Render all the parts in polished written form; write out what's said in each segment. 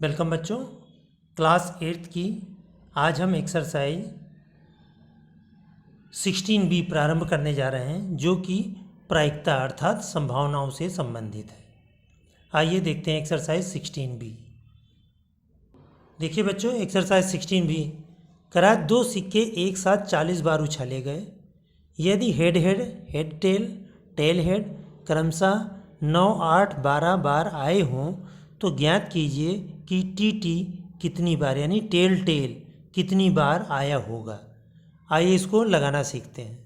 Welcome बच्चों, class 8th की आज हम एक्सरसाइज 16B प्रारंभ करने जा रहे हैं, जो कि प्रायिकता अर्थात संभावनाओं से संबंधित है। आइए देखते हैं एक्सरसाइज 16B। देखिए बच्चों, एक्सरसाइज 16B करा दो सिक्के एक साथ 40 बार उछाले गए। यदि head head, head tail, tail head क्रमशः 9, 8, 12 बार आए हों तो ज्ञात कीजिए कि टी टी कितनी बार यानी टेल टेल कितनी बार आया होगा। आइए इसको लगाना सीखते हैं।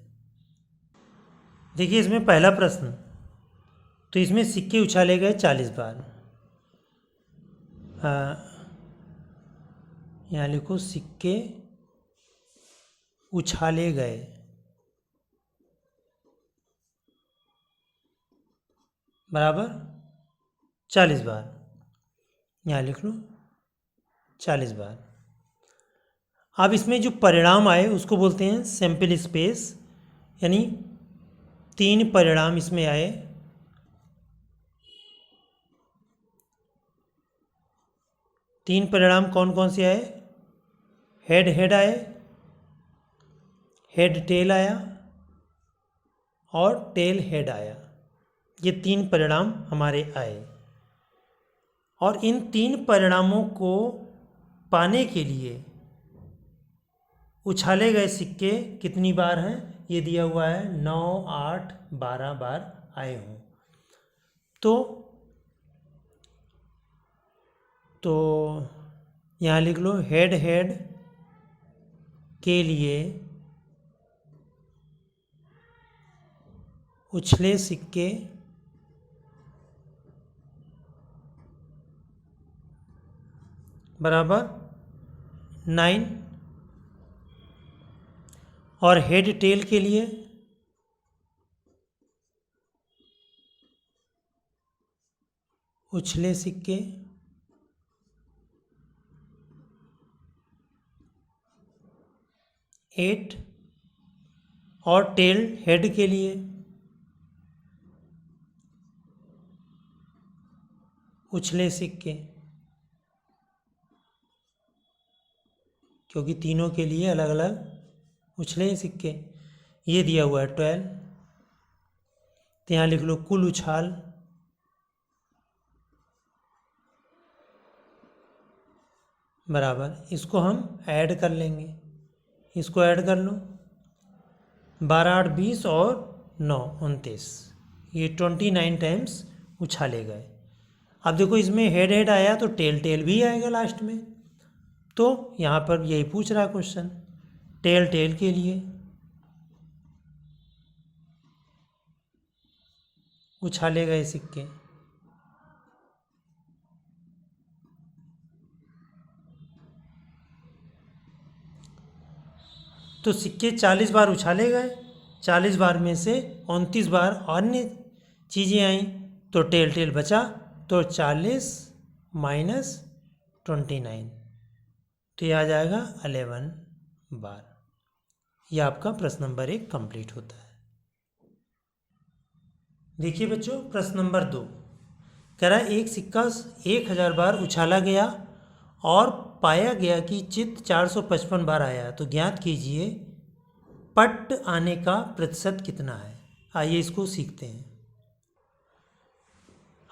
देखिए इसमें पहला प्रश्न, तो इसमें सिक्के उछाले गए 40 बार। यहाँ लिखो सिक्के उछाले गए बराबर 40 बार। यहाँ लिख लो 40 बार। अब इसमें जो परिणाम आए उसको बोलते हैं सैंपल स्पेस, यानी 3 परिणाम इसमें आए। तीन परिणाम कौन कौन से आए? हेड हेड आए, हेड टेल आया और टेल हेड आया। ये 3 परिणाम हमारे आए और इन 3 परिणामों को पाने के लिए उछाले गए सिक्के कितनी बार हैं? ये दिया हुआ है 9, 8, 12 बार आए हों। तो यहाँ लिख लो हेड हेड के लिए उछले सिक्के बराबर 9 और हेड टेल के लिए उछले सिक्के 8 और टेल हेड के लिए उछले सिक्के, क्योंकि तीनों के लिए अलग अलग उछले सिक्के। ये दिया हुआ है 12। तो यहाँ लिख लो कुल उछाल बराबर, इसको हम ऐड कर लेंगे। इसको ऐड कर लो 12, 8, 20 और 9, 29। ये 29 टाइम्स उछाले गए। अब देखो इसमें हेड हेड आया तो टेल टेल भी आएगा लास्ट में। तो यहाँ पर यही पूछ रहा क्वेश्चन, टेल टेल के लिए उछाले गए सिक्के। तो सिक्के 40 बार उछाले गए, 40 बार में से 29 बार अन्य चीज़ें आई तो टेल टेल बचा। तो 40 माइनस 29, तो यह आ जाएगा 11 बार। यह आपका प्रश्न नंबर 1 कंप्लीट होता है। देखिए बच्चों प्रश्न नंबर 2 कह रहा है एक सिक्का 1000 बार उछाला गया और पाया गया कि चित्त 455 बार आया, तो ज्ञात कीजिए पट आने का प्रतिशत कितना है। आइए इसको सीखते हैं।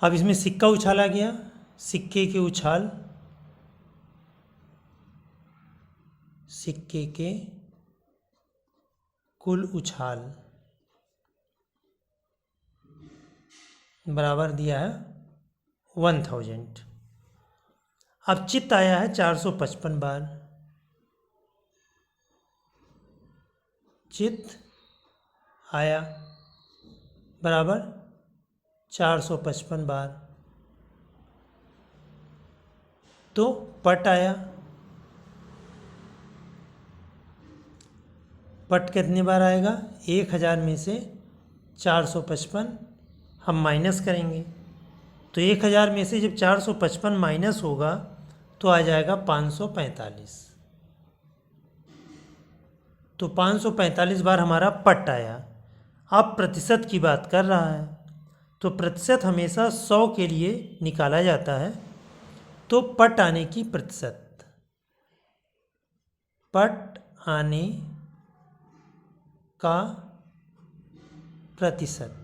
अब इसमें सिक्का उछाला गया, सिक्के के उछाल, सिक्के के कुल उछाल बराबर दिया है 1000। अब चित्त आया है 455 बार। चित्त आया बराबर 455 बार। तो पट आया, पट कितने बार आएगा? 1000 में से 455 हम माइनस करेंगे। तो 1000 में से जब 455 माइनस होगा तो आ जाएगा 545। तो 545 बार हमारा पट आया। अब प्रतिशत की बात कर रहा है, तो प्रतिशत हमेशा 100 के लिए निकाला जाता है। तो पट आने की प्रतिशत, पट आने का प्रतिशत,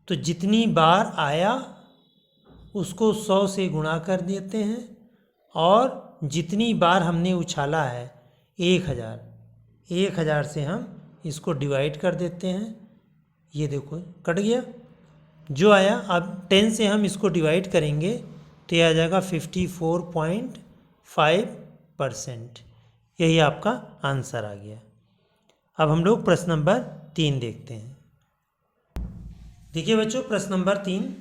तो जितनी बार आया उसको 100 से गुणा कर देते हैं और जितनी बार हमने उछाला है 1000 से हम इसको डिवाइड कर देते हैं। ये देखो कट गया जो आया। अब 10 से हम इसको डिवाइड करेंगे तो ये आ जाएगा 54.5%। यही आपका आंसर आ गया। अब हम लोग प्रश्न नंबर 3 देखते हैं। देखिए बच्चों, प्रश्न नंबर 3,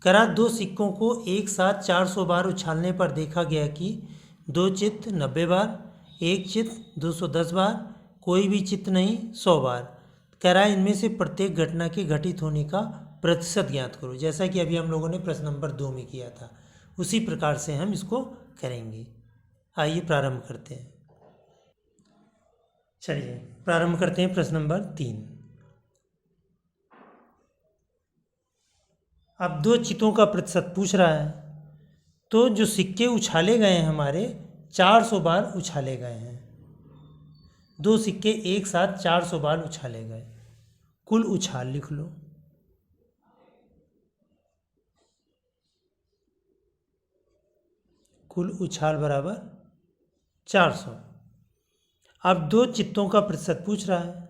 करा 2 सिक्कों को एक साथ 400 बार उछालने पर देखा गया कि 2 चित्त 90 बार, 1 चित्त 210 बार, कोई भी चित्त नहीं 100 बार। करा इनमें से प्रत्येक घटना के घटित होने का प्रतिशत ज्ञात करो। जैसा कि अभी हम लोगों ने प्रश्न नंबर 2 में किया था, उसी प्रकार से हम इसको करेंगे। आइए प्रारंभ करते हैं। चलिए प्रारंभ करते हैं प्रश्न नंबर 3। अब 2 चित्तों का प्रतिशत पूछ रहा है। तो जो सिक्के उछाले गए हैं हमारे 400 बार उछाले गए हैं। 2 सिक्के एक साथ 400 बार उछाले गए। कुल उछाल लिख लो। कुल उछाल बराबर 400। अब 2 चित्तों का प्रतिशत पूछ रहा है।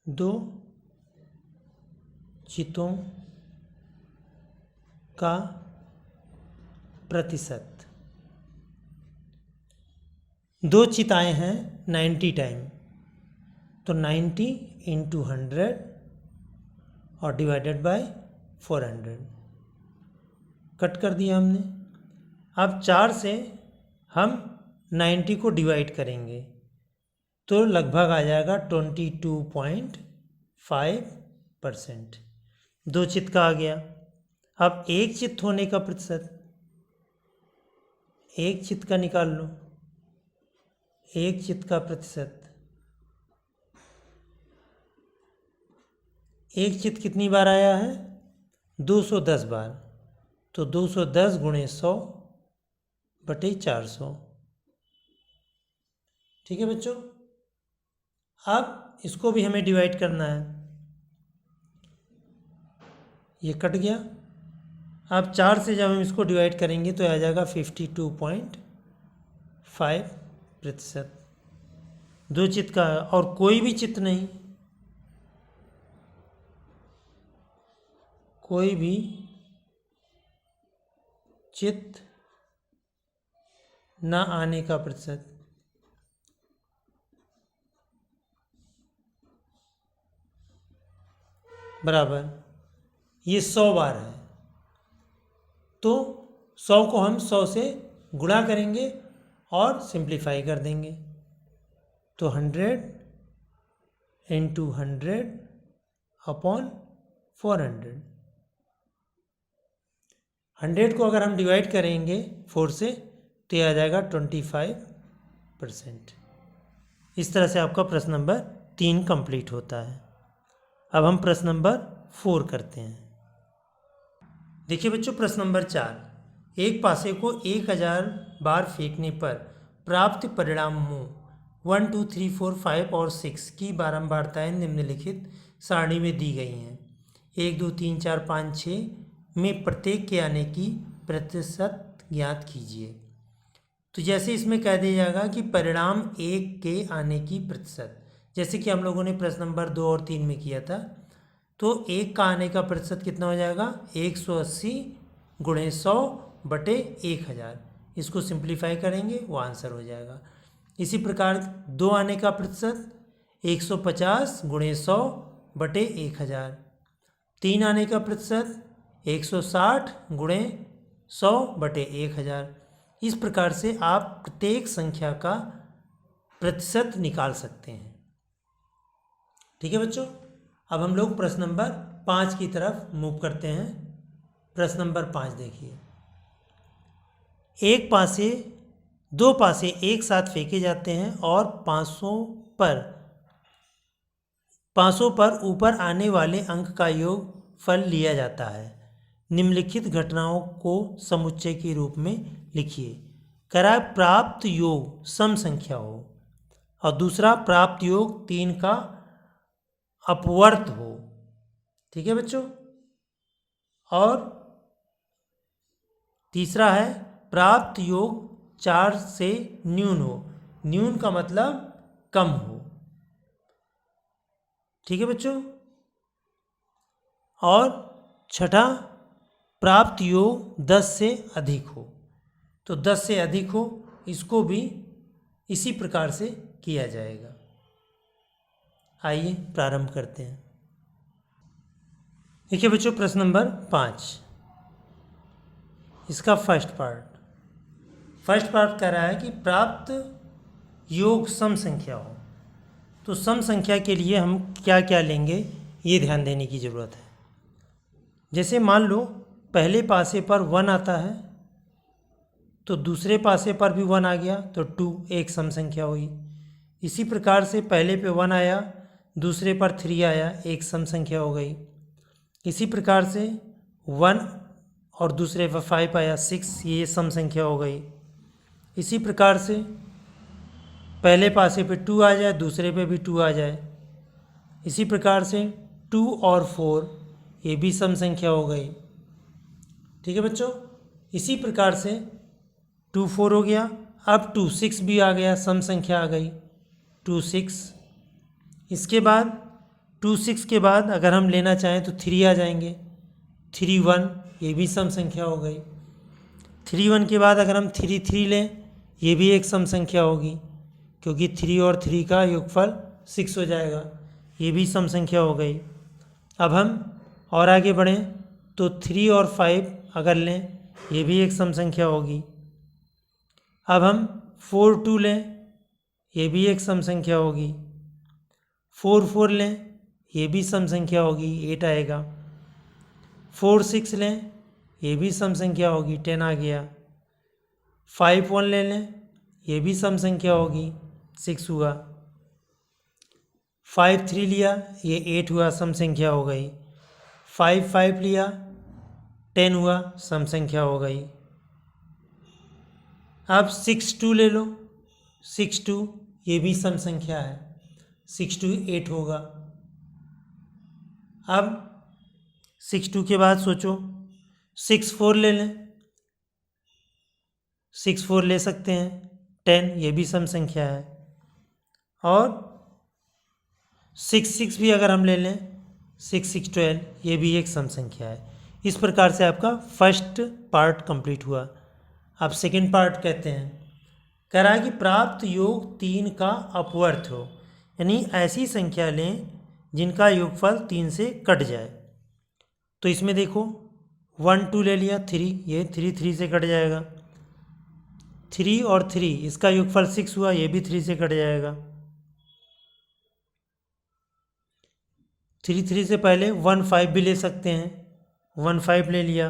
2 चित्तों का प्रतिशत। 2 चित्त आए हैं 90 टाइम, तो 90 × 100 और डिवाइडेड बाय 400 कट कर दिया हमने। अब 4 से हम 90 को डिवाइड करेंगे तो लगभग आ जाएगा 22.5%। 2 चित्त का आ गया। अब 1 चित्त होने का प्रतिशत, 1 चित्त का निकाल लो। 1 चित्त का प्रतिशत, 1 चित्त कितनी बार आया है? 210 बार, तो 210 × 100/400। ठीक है बच्चों, अब इसको भी हमें डिवाइड करना है। ये कट गया। अब 4 से जब हम इसको डिवाइड करेंगे तो आ जाएगा 52.5%। 2 चित्त का और कोई भी चित्त नहीं, कोई भी चित्त न आने का प्रतिशत, बराबर ये 100 बार है। तो 100 को हम 100 से गुणा करेंगे और सिंप्लीफाई कर देंगे, तो 100 × 100/400। 100 को अगर हम डिवाइड करेंगे 4 से तो यह आ जाएगा 25%। इस तरह से आपका प्रश्न नंबर 3 कंप्लीट होता है। अब हम प्रश्न नंबर 4 करते हैं। देखिए बच्चों, प्रश्न नंबर 4, एक पासे को 1000 बार फेंकने पर प्राप्त परिणामों 1 2 3 4 5 और 6 की बारंबारताएं निम्नलिखित सारणी में दी गई हैं। 1 2 3 4 5 6 में प्रत्येक के आने की प्रतिशत ज्ञात कीजिए। तो जैसे इसमें कह दिया जाएगा कि परिणाम 1 के आने की प्रतिशत, जैसे कि हम लोगों ने प्रश्न नंबर 2 और 3 में किया था, तो 1 का आने का प्रतिशत कितना हो जाएगा? 180 × 100/1000। इसको सिंप्लीफाई करेंगे वो आंसर हो जाएगा। इसी प्रकार 2 आने का प्रतिशत 150 × 100/1000। 3 आने का प्रतिशत 160 × 100/1000। इस प्रकार से आप प्रत्येक संख्या का प्रतिशत निकाल सकते हैं। ठीक है बच्चों, अब हम लोग प्रश्न नंबर 5 की तरफ मूव करते हैं। प्रश्न नंबर 5 देखिए। 2 पासे एक साथ फेंके जाते हैं और 500 पर ऊपर आने वाले अंक का योग फल लिया जाता है। निम्नलिखित घटनाओं को समुच्चय के रूप में लिखिए। करा प्राप्त योग सम संख्या हो, और दूसरा प्राप्त योग 3 का अपवर्त हो। ठीक है बच्चों। और तीसरा है प्राप्त योग 4 से न्यून हो। न्यून का मतलब कम हो। ठीक है बच्चों। और छठा प्राप्त योग 10 से अधिक हो। तो 10 से अधिक हो, इसको भी इसी प्रकार से किया जाएगा। आइए प्रारंभ करते हैं। देखिए बच्चों, प्रश्न नंबर 5, इसका फर्स्ट पार्ट कह रहा है कि प्राप्त योग सम संख्या हो। तो सम संख्या के लिए हम क्या क्या लेंगे, ये ध्यान देने की ज़रूरत है। जैसे मान लो पहले पासे पर 1 आता है, तो दूसरे पासे पर भी 1 आ गया, तो 2 एक सम संख्या हुई। इसी प्रकार से पहले पे 1 आया, दूसरे पर 3 आया, एक सम संख्या हो गई। इसी प्रकार से 1 और दूसरे पर 5 आया, 6, ये सम संख्या हो गई। इसी प्रकार से पहले पासे पे 2 आ जाए, दूसरे पे भी 2 आ जाए। इसी प्रकार से 2 और 4, ये भी सम संख्या हो गई। ठीक है बच्चों। इसी प्रकार से 2 4 हो गया, अब 2 6 भी आ गया, सम संख्या आ गई 2 6। इसके बाद 2 6 के बाद अगर हम लेना चाहें तो 3 आ जाएंगे, 3 1, ये भी सम संख्या हो गई। 3 1 के बाद अगर हम 3 3 लें, ये भी एक सम संख्या होगी, क्योंकि 3 और 3 का योगफल 6 हो जाएगा, ये भी सम संख्या हो गई। अब हम और आगे बढ़ें तो 3 और 5 अगर लें, ये भी एक सम संख्या होगी। अब हम 4 2 लें, ये भी एक सम संख्या होगी। 4 4 लें, ये भी सम संख्या होगी, 8 आएगा। 4 6 लें, ये भी सम संख्या होगी, 10 आ गया। 5 1 ले लें, ये भी सम संख्या होगी, 6 हुआ। 5 3 लिया, ये 8 हुआ, सम संख्या हो गई। 5 5 लिया, 10 हुआ, सम संख्या हो गई। अब 6 2 ले लो, 6 2, ये भी सम संख्या है, 6 2 8 होगा। अब 6 2 के बाद सोचो, 6 4 ले लें, 6 4 ले सकते हैं, 10, ये भी सम संख्या है। और 6 6 भी अगर हम ले लें, 6 6 12, ये भी एक सम संख्या है। इस प्रकार से आपका फर्स्ट पार्ट कंप्लीट हुआ। अब सेकंड पार्ट कहते हैं, कह रहा है कि प्राप्त योग 3 का अपवर्त हो, यानी ऐसी संख्या लें जिनका योगफल 3 से कट जाए। तो इसमें देखो 1 2 ले लिया, 3, ये 3 3 से कट जाएगा। 3 और 3, इसका योगफल 6 हुआ, ये भी 3 से कट जाएगा। 3 3 से पहले 1 5 भी ले सकते हैं, 1 5 ले लिया।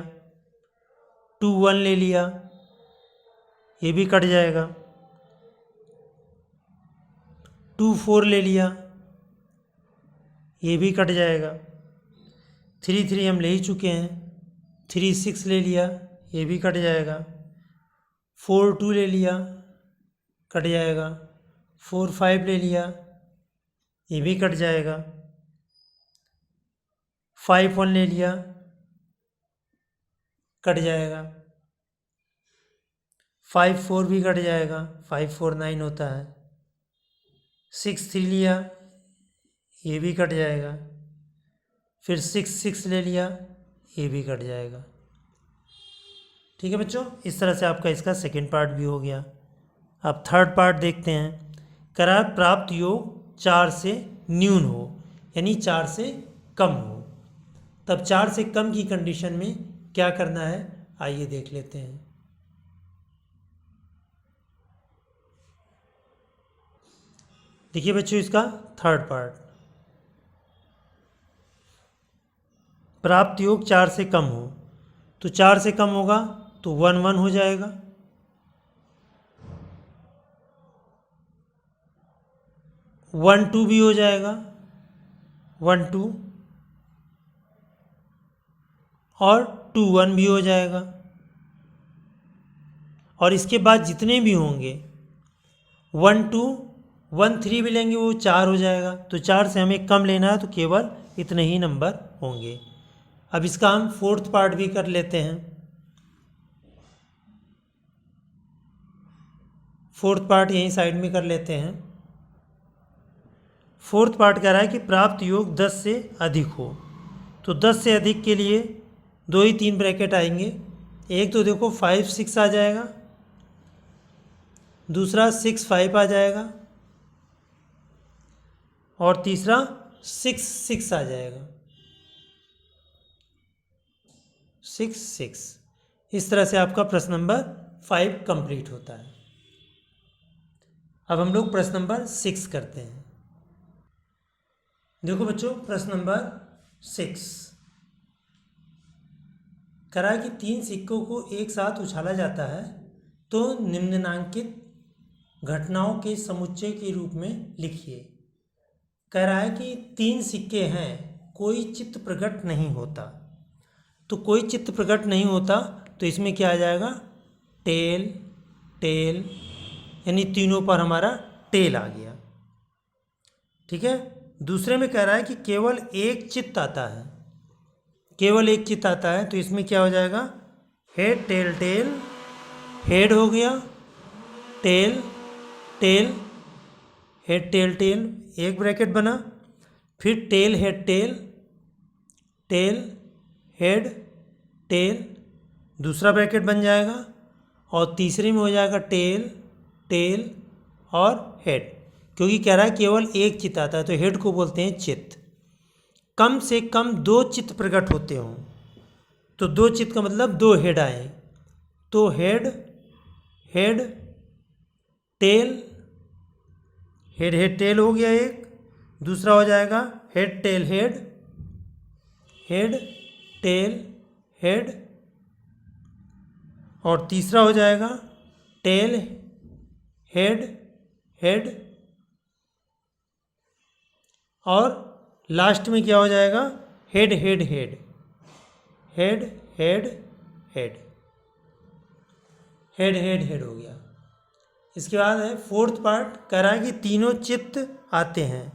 2 1 ले लिया, ये भी कट जाएगा। 2 4 ले लिया, ये भी कट जाएगा। 3 3 हम ले ही चुके हैं। 3 6 ले लिया, ये भी कट जाएगा। 4 2 ले लिया, कट जाएगा। 4 5 ले लिया, ये भी कट जाएगा। 5 1 ले लिया, कट जाएगा। 5 4 भी कट जाएगा, 5 4 9 होता है। 6 3 लिया, ये भी कट जाएगा। फिर 6 6 ले लिया, ये भी कट जाएगा। ठीक है बच्चों, इस तरह से आपका इसका सेकंड पार्ट भी हो गया। अब थर्ड पार्ट देखते हैं। करार प्राप्त योग 4 से न्यून हो, यानी 4 से कम हो। तब 4 से कम की कंडीशन में क्या करना है, आइए देख लेते हैं। देखिए बच्चों, इसका थर्ड पार्ट, प्राप्त योग 4 से कम हो, तो 4 से कम होगा तो 1 1 हो जाएगा। 1 2 भी हो जाएगा, 1 2। और 2 1 भी हो जाएगा। और इसके बाद जितने भी होंगे 1 2 1 3 भी लेंगे वो 4 हो जाएगा। तो 4 से हमें कम लेना है तो केवल इतने ही नंबर होंगे। अब इसका हम फोर्थ पार्ट भी कर लेते हैं। फोर्थ पार्ट यहीं साइड में कर लेते हैं। फोर्थ पार्ट कह रहा है कि प्राप्त योग 10 से अधिक हो। तो 10 से अधिक के लिए 2 ही 3 ब्रैकेट आएंगे। एक तो देखो 5 6 आ जाएगा, दूसरा 6 5 आ जाएगा, और तीसरा 6 6 आ जाएगा। 6 6 इस तरह से आपका प्रश्न नंबर 5 कंप्लीट होता है। अब हम लोग प्रश्न नंबर 6 करते हैं। देखो बच्चों, प्रश्न नंबर 6 करा कि 3 सिक्कों को एक साथ उछाला जाता है तो निम्नलिखित घटनाओं के समुच्चय के रूप में लिखिए। कह रहा है कि 3 सिक्के हैं, कोई चित्त प्रकट नहीं होता। तो कोई चित्त प्रकट नहीं होता तो इसमें क्या आ जाएगा? टेल टेल, यानी तीनों पर हमारा टेल आ गया। ठीक है। दूसरे में कह रहा है कि केवल एक चित्त आता है, केवल एक चित्त आता है तो इसमें क्या हो जाएगा? हेड टेल टेल, हेड हो गया, tail tail, head tail tail, एक ब्रैकेट बना। फिर tail head tail, tail head tail, दूसरा ब्रैकेट बन जाएगा। और तीसरे में हो जाएगा टेल टेल और हेड, क्योंकि कह रहा है केवल एक चित्त आता है तो हेड को बोलते हैं चित्त। कम से कम 2 चित्त प्रकट होते हों, तो 2 चित्त का मतलब 2 हेड आए, तो head head tail, head head tail हो गया एक। दूसरा हो जाएगा head tail head, head tail head, और तीसरा हो जाएगा टेल हेड हेड, और लास्ट में क्या हो जाएगा? Head head head, head head head, head head head हो गया। इसके बाद है फोर्थ पार्ट, कह रहा है कि तीनों चित्त आते हैं।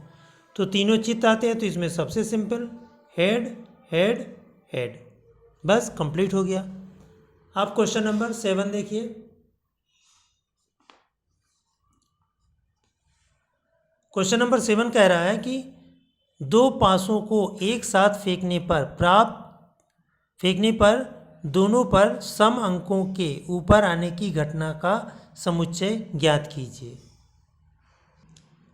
तो तीनों चित्त आते हैं तो इसमें सबसे सिंपल हेड हेड हेड, बस कंप्लीट हो गया। आप क्वेश्चन नंबर 7 देखिए। क्वेश्चन नंबर 7 कह रहा है कि 2 पासों को एक साथ फेंकने पर दोनों पर सम अंकों के ऊपर आने की घटना का समुच्चय ज्ञात कीजिए।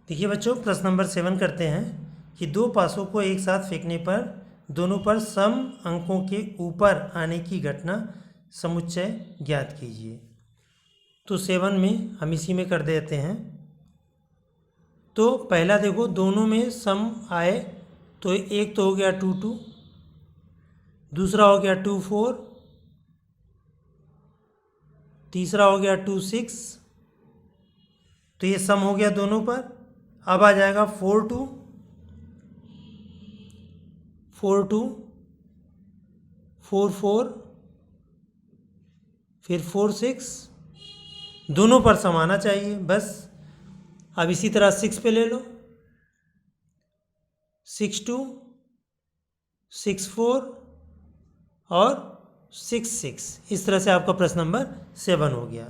देखिए बच्चों, प्रश्न नंबर 7 करते हैं कि 2 पासों को एक साथ फेंकने पर दोनों पर सम अंकों के ऊपर आने की घटना समुच्चय ज्ञात कीजिए। तो 7 में हम इसी में कर देते हैं। तो पहला देखो, दोनों में सम आए तो एक तो हो गया 2 2, दूसरा हो गया 2 4, तीसरा हो गया 2 6, तो ये सम हो गया दोनों पर। अब आ जाएगा 4 2, 4 2, 4 4, फिर 4 6, दोनों पर सम आना चाहिए बस। अब इसी तरह 6 पे ले लो, 6 2, 6 4 और 6 6, इस तरह से आपका प्रश्न नंबर 7 हो गया।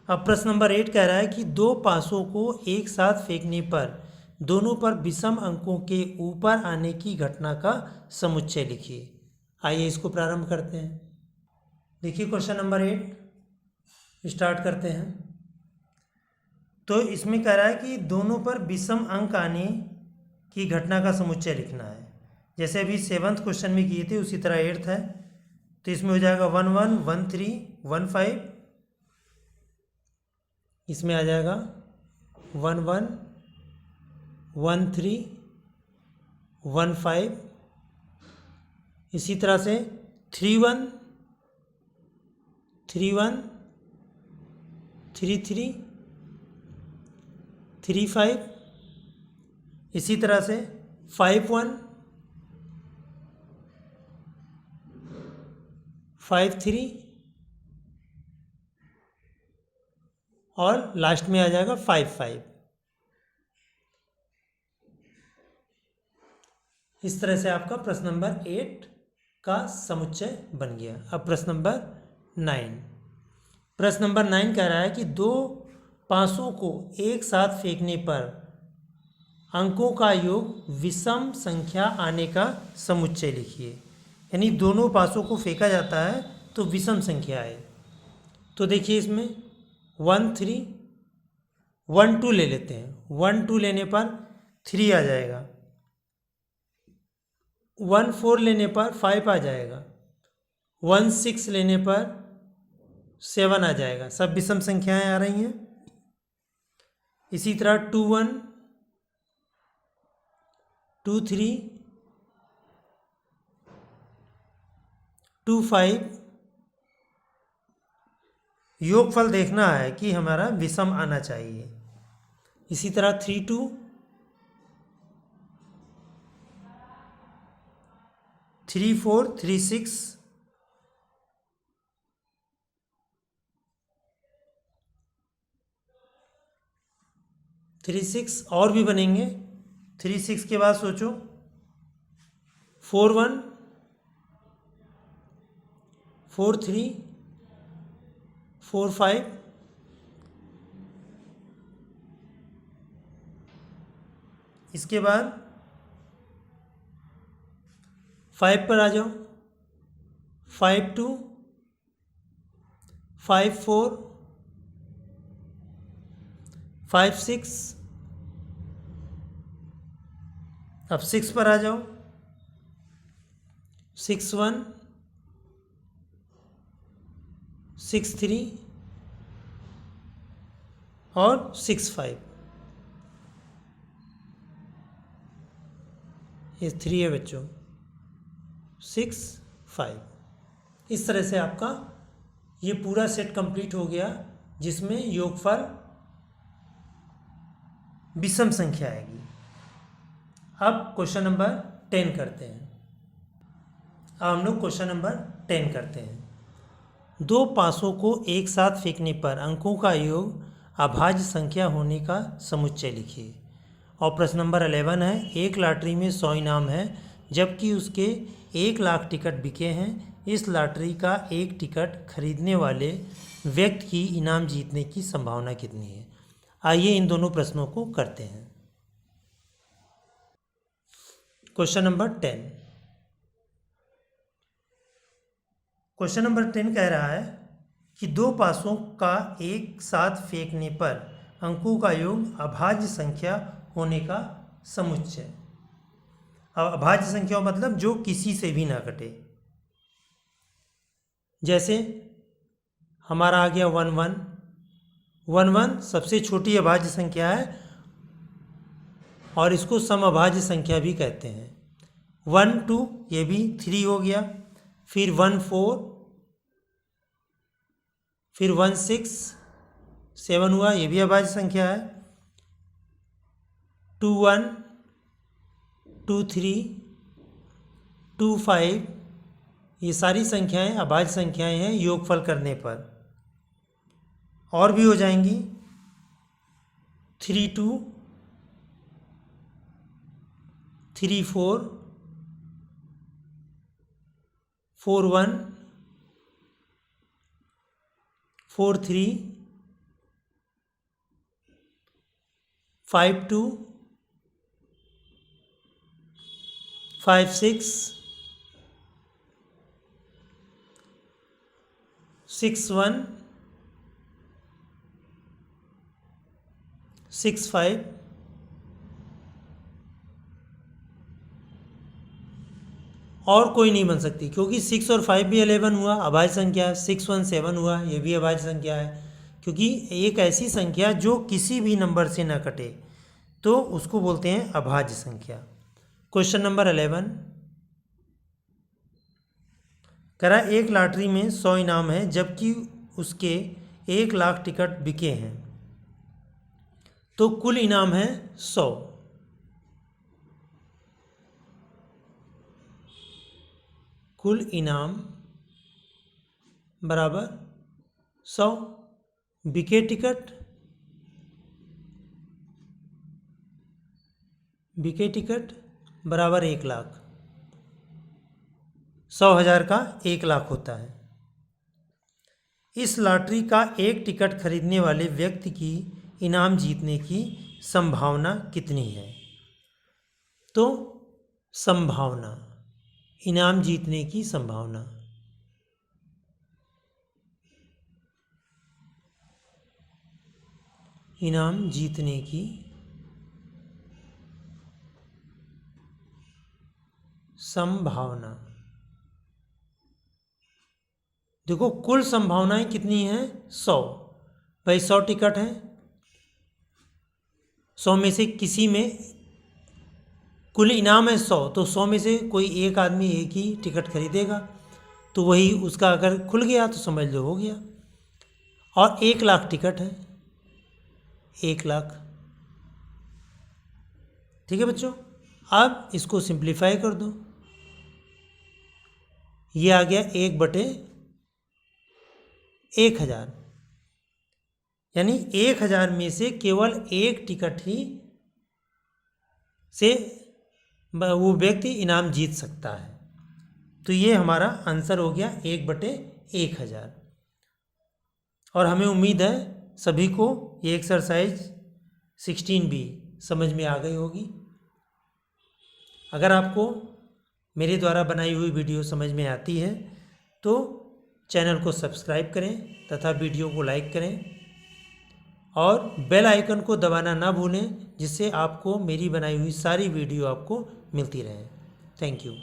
अब प्रश्न नंबर 8 कह रहा है कि 2 पासों को एक साथ फेंकने पर दोनों पर विषम अंकों के ऊपर आने की घटना का समुच्चय लिखिए। आइए इसको प्रारंभ करते हैं। देखिए क्वेश्चन नंबर 8 स्टार्ट करते हैं। तो इसमें कह रहा है कि दोनों पर विषम अंक आने की घटना का समुच्चय लिखना है। जैसे अभी 7th क्वेश्चन में किए थे उसी तरह 8th है। तो इसमें हो जाएगा 1 1 1 3 1 5, इसमें आ जाएगा 1 1 1 3 1 5, इसी तरह से 3 1 3 1 3 3 3 5, इसी तरह से 5 1 5 3 और लास्ट में आ जाएगा 5 5। इस तरह से आपका प्रश्न नंबर 8 का समुच्चय बन गया। अब प्रश्न नंबर 9। प्रश्न नंबर 9 कह रहा है कि दो पासों को एक साथ फेंकने पर अंकों का योग विषम संख्या आने का समुच्चय लिखिए। यानी दोनों पासों को फेंका जाता है तो विषम संख्या है। तो देखिए इसमें 1 3 1 2 ले लेते हैं। 1 2 लेने पर 3 आ जाएगा। 1 4 लेने पर 5 आ जाएगा। 1 6 लेने पर 7 आ जाएगा। सब विषम संख्याएं आ रही हैं। इसी तरह 2 1 2 3 2 5। योगफल देखना है कि हमारा विषम आना चाहिए। इसी तरह 3 2 3 4 3 6 3 6 और भी बनेंगे। 3 6 के बाद सोचो 4 1 4 3 4 5 इसके बाद 5 पर आ जाओ। 5 2 5 4 5 6। अब 6 पर आ जाओ। 6 1 6 3 और 6 5। ये 3 है बच्चों। 6 5। इस तरह से आपका ये पूरा सेट कंप्लीट हो गया जिसमें योगफल विषम संख्या आएगी। अब क्वेश्चन नंबर 10 करते हैं। अब हम लोग क्वेश्चन नंबर 10 करते हैं। दो पासों को एक साथ फेंकने पर अंकों का योग अभाज्य संख्या होने का समुच्चय लिखिए। और प्रश्न नंबर 11 है, एक लॉटरी में 100 इनाम है जबकि उसके 1 लाख टिकट बिके हैं। इस लॉटरी का एक टिकट खरीदने वाले व्यक्ति की इनाम जीतने की संभावना कितनी है। आइए इन दोनों प्रश्नों को करते हैं। Question number 10। क्वेश्चन नंबर 10 कह रहा है कि दो पासों का एक साथ फेंकने पर अंकों का योग अभाज्य संख्या होने का समुच्चय। अब अभाज्य संख्या मतलब जो किसी से भी ना कटे। जैसे हमारा आ गया 1 1। 1 1 सबसे छोटी अभाज्य संख्या है और इसको समअभाज्य संख्या भी कहते हैं। 1 2 ये भी 3 हो गया। फिर 1 4, फिर 1 6 7 हुआ, ये भी अभाज्य संख्या है। 2 1 2 3 2 5 ये सारी संख्याएं अभाज्य संख्याएं हैं योगफल करने पर। और भी हो जाएंगी 3 2 3 4 4 1 4 3 5 2 5 6 6 1 6 5 और कोई नहीं बन सकती क्योंकि 6 और 5 भी 11 हुआ, अभाज्य संख्या है। 6 1 7 हुआ, ये भी अभाज्य संख्या है। क्योंकि एक ऐसी संख्या जो किसी भी नंबर से न कटे तो उसको बोलते हैं अभाज्य संख्या। क्वेश्चन नंबर 11 कह रहा एक लॉटरी में 100 इनाम है जबकि उसके 1 लाख टिकट बिके हैं तो कुल इनाम है 100। कुल इनाम बराबर 100, बीके टिकट बराबर 1 लाख। 100,000 का 1 लाख होता है। इस लॉटरी का एक टिकट खरीदने वाले व्यक्ति की इनाम जीतने की संभावना कितनी है? तो संभावना, इनाम जीतने की संभावना, इनाम जीतने की संभावना। देखो कुल संभावनाएं कितनी हैं? 100। भाई 100 टिकट हैं, 100 में से किसी में कुल इनाम है 100, तो 100 में से कोई एक आदमी एक ही टिकट खरीदेगा, तो वही उसका अगर खुल गया तो समझ लो हो गया। और 1 लाख टिकट है, 1 लाख। ठीक है बच्चों, अब इसको सिंप्लीफाई कर दो। ये आ गया 1/1000, यानी 1000 में से केवल एक टिकट ही से वो व्यक्ति इनाम जीत सकता है। तो ये हमारा आंसर हो गया 1/1000। और हमें उम्मीद है सभी को ये एक्सरसाइज 16B समझ में आ गई होगी। अगर आपको मेरे द्वारा बनाई हुई वीडियो समझ में आती है तो चैनल को सब्सक्राइब करें तथा वीडियो को लाइक करें और बेल आइकन को दबाना ना भूलें, जिससे आपको मेरी बनाई हुई सारी वीडियो आपको मिलती रहे। Thank you.